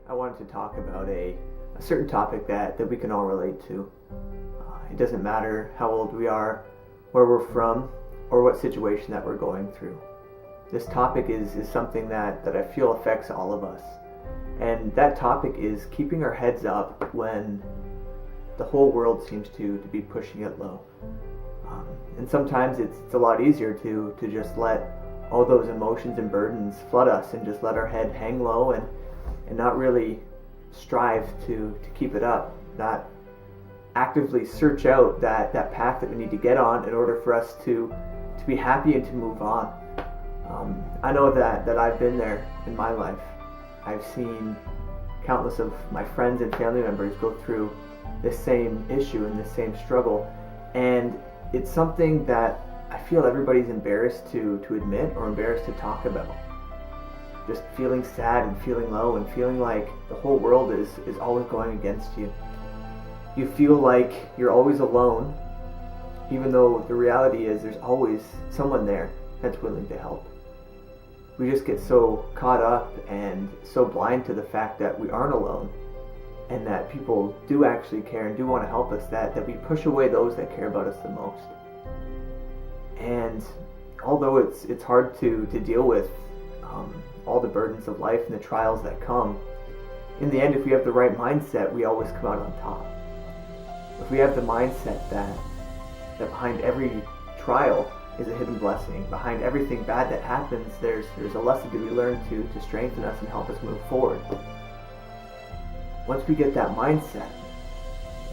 I wanted to talk about a certain topic that we can all relate to. It doesn't matter how old we are, where we're from, or what situation that we're going through. This topic is something that I feel affects all of us. And that topic is keeping our heads up when the whole world seems to be pushing it low. And sometimes it's a lot easier to just let all those emotions and burdens flood us and just let our head hang low and not really strive to keep it up, not actively search out that path that we need to get on in order for us to be happy and to move on. I know that I've been there in my life. I've seen countless of my friends and family members go through this same issue and this same struggle, and it's something that I feel everybody's embarrassed to admit or embarrassed to talk about. Just feeling sad and feeling low and feeling like the whole world is always going against you. You feel like you're always alone, even though the reality is there's always someone there that's willing to help. We just get so caught up and so blind to the fact that we aren't alone and that people do actually care and do want to help us that we push away those that care about us the most. And although it's hard to deal with all the burdens of life and the trials that come, in the end, if we have the right mindset, we always come out on top. If we have the mindset that behind every trial is a hidden blessing, behind everything bad that happens, there's a lesson to be learned to strengthen us and help us move forward. Once we get that mindset,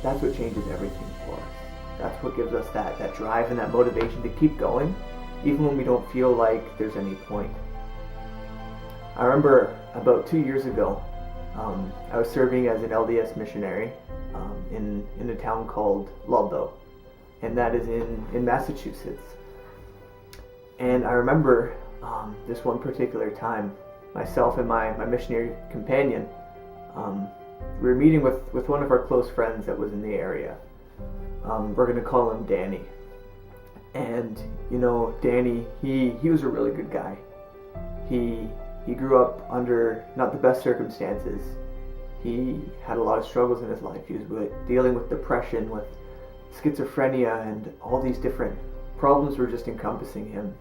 that's what changes everything for us. That's what gives us that drive and that motivation to keep going, even when we don't feel like there's any point. I remember about 2 years ago, I was serving as an LDS missionary in a town called Ludlow, and that is in Massachusetts. And I remember this one particular time, myself and my missionary companion, we were meeting with one of our close friends that was in the area. We're going to call him Danny. And, Danny, he was a really good guy. He grew up under not the best circumstances. He had a lot of struggles in his life. He was dealing with depression, with schizophrenia, and all these different problems were just encompassing him.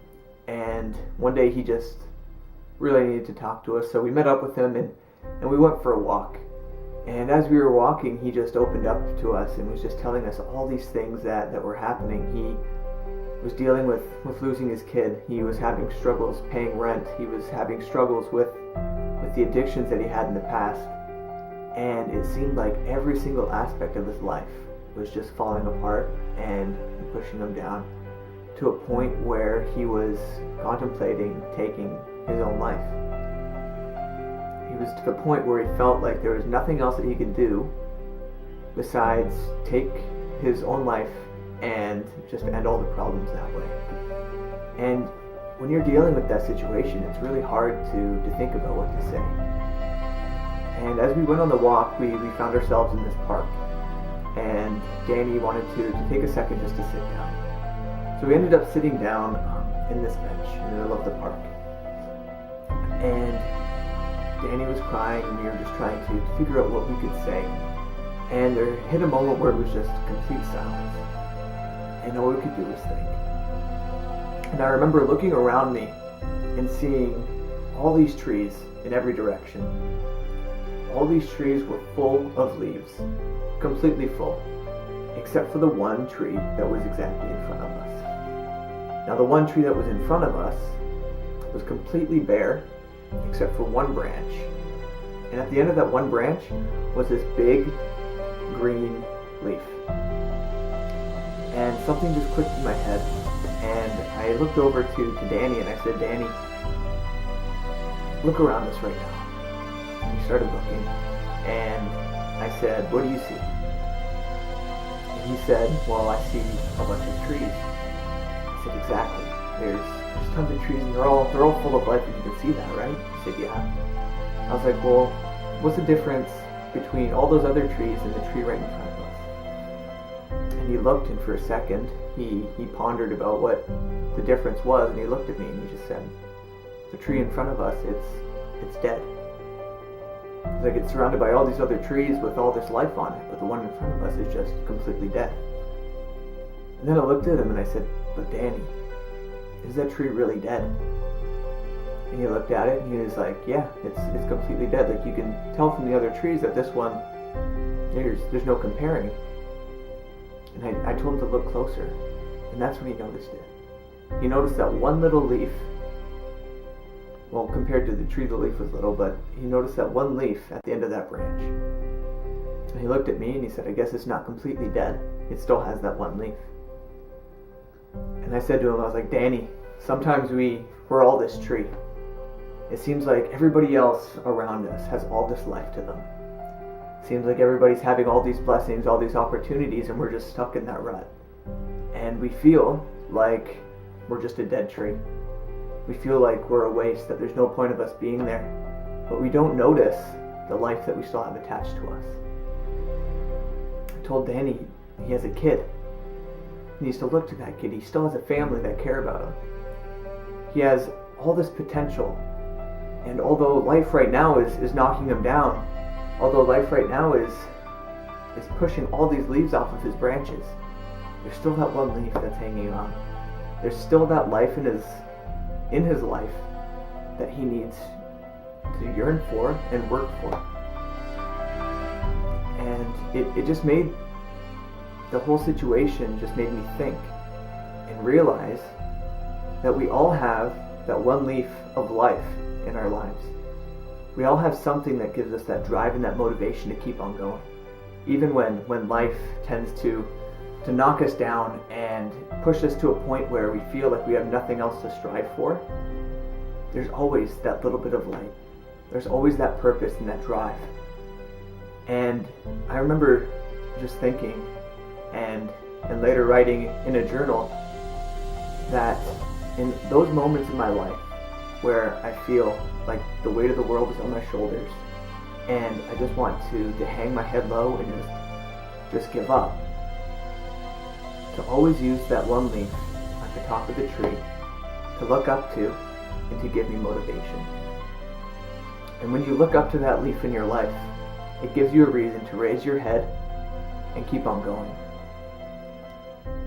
And one day he just really needed to talk to us, so we met up with him and we went for a walk. And as we were walking, he just opened up to us and was just telling us all these things that were happening. He was dealing with losing his kid. He was having struggles paying rent. He was having struggles with the addictions that he had in the past. And it seemed like every single aspect of his life was just falling apart and pushing him down to a point where he was contemplating taking his own life. He was to the point where he felt like there was nothing else that he could do besides take his own life and just end all the problems that way. And when you're dealing with that situation, it's really hard to think about what to say. And as we went on the walk, we found ourselves in this park. And Danny wanted to take a second just to sit down. So we ended up sitting down in this bench in the middle of the park. And Danny was crying and we were just trying to figure out what we could say. And there hit a moment where it was just complete silence. And all we could do was think. And I remember looking around me and seeing all these trees in every direction. All these trees were full of leaves, completely full, except for the one tree that was exactly in front of us. Now the one tree that was in front of us was completely bare, except for one branch. And at the end of that one branch was this big green leaf. And something just clicked in my head, and I looked over to Danny and I said, Danny, look around us right now. And he started looking, and I said, what do you see? And he said, well, I see a bunch of trees. I said, exactly. There's tons of trees, and they're all full of life, and you can see that, right? He said, yeah. I was like, well, what's the difference between all those other trees and the tree right in front of us? And he looked, and for a second, he pondered about what the difference was, and he looked at me, and he just said, the tree in front of us, it's dead. It's like it's surrounded by all these other trees with all this life on it, but the one in front of us is just completely dead. And then I looked at him and I said, "But Danny, is that tree really dead?" And he looked at it and he was like, "Yeah, it's completely dead. Like you can tell from the other trees that this one, there's no comparing." And I told him to look closer, and that's when he noticed it. He noticed that one little leaf. Well, compared to the tree, the leaf was little, but he noticed that one leaf at the end of that branch. And he looked at me and he said, "I guess it's not completely dead. It still has that one leaf." And I said to him, I was like, "Danny, sometimes we're all this tree. It seems like everybody else around us has all this life to them. It seems like everybody's having all these blessings, all these opportunities, and we're just stuck in that rut. And we feel like we're just a dead tree. We feel like we're a waste, that there's no point of us being there. But we don't notice the life that we still have attached to us." I told Danny he has a kid. He needs to look to that kid. He still has a family that care about him. He has all this potential. And although life right now is knocking him down, although life right now is pushing all these leaves off of his branches, there's still that one leaf that's hanging on. There's still that life in his life that he needs to yearn for and work for. And it just made the whole situation just made me think and realize that we all have that one leaf of life in our lives. We all have something that gives us that drive and that motivation to keep on going. Even when life tends to knock us down and push us to a point where we feel like we have nothing else to strive for, there's always that little bit of light. There's always that purpose and that drive. And I remember just thinking and later writing in a journal that in those moments in my life where I feel like the weight of the world is on my shoulders and I just want to hang my head low and just give up, to always use that one leaf at the top of the tree to look up to and to give me motivation. And when you look up to that leaf in your life, it gives you a reason to raise your head and keep on going.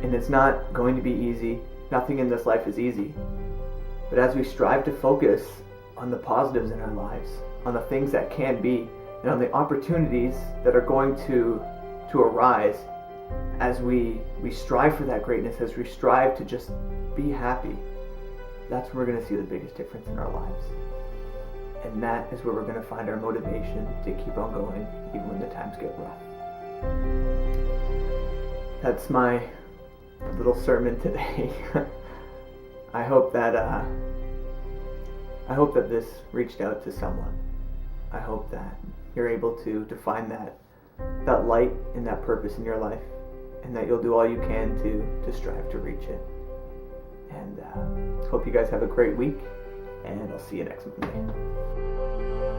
And it's not going to be easy. Nothing in this life is easy. But as we strive to focus on the positives in our lives, on the things that can be, and on the opportunities that are going to arise, as we strive for that greatness, as we strive to just be happy, that's when we're going to see the biggest difference in our lives. And that is where we're going to find our motivation to keep on going, even when the times get rough. That's my little sermon today. I hope that this reached out to someone. I hope that you're able to find that light and that purpose in your life, and that you'll do all you can to strive to reach it. And hope you guys have a great week, and I'll see you next Monday.